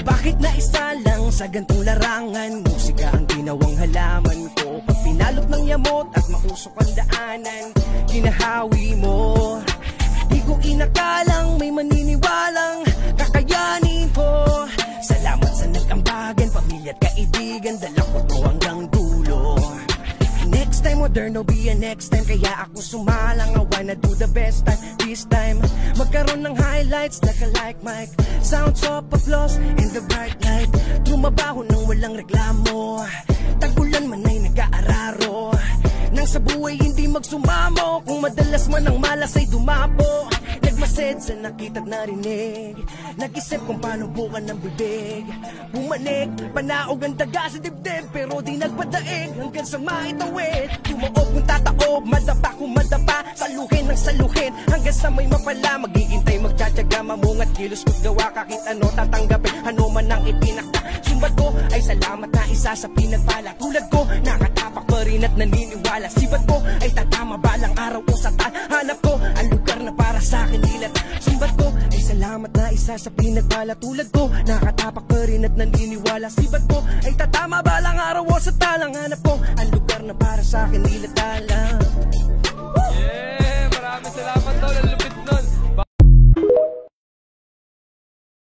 Bakit na isa lang sa gantong larangan? Musika ang ginawang halaman ko. Pag pinalot ng yamot at mausok ang daanan, ginahawi mo. Di ko inakalang may maniniwalang kakayanin ko. Salamat sa nag-ambagan, pamilya at kaibigan, dala ko to hanggang dulo. Next time, there no be a next time. Kaya ako sumalang, I wanna do the best time. This time, magkaroon ng highlights like a like mic, sounds of applause in the bright light. Trumabaho nang walang reklamo, tagulan man ay nag-aararo. Nang sa buhay hindi magsumamo, kung madalas man ang malas ay dumapo. Nagmased sa nakita't narinig, nag-isip kung paano bukan ng bibig. Bumanig, panaog ang daga sa dibdib, pero di nagpadaig hanggang sa maitawid. Tumaob kung tataob, madapa kung madapa, saluhin ng saluhin hanggang sa may mapala. Maghihintay, magtsatsaga, mamungat, kilos ko't gawa, kahit ano tatanggapin, ano man ang ipinakta. Sumbat ko ay salamat na isa sa pinagpala. Tulad ko, nakatapak pa rin at naniniwala. Sibat ko ay tatama balang araw o sa hanap ko ang lugar na para sa akin ilat. Sumbat ko ay salamat na isa sa pinagpala. Tulad ko, nakatapak pa rin at naniniwala. Sibat ko ay tatama balang araw o sa talang hanap ko ang lugar na para sa akin ilat. Yeah, maraming salamat tol.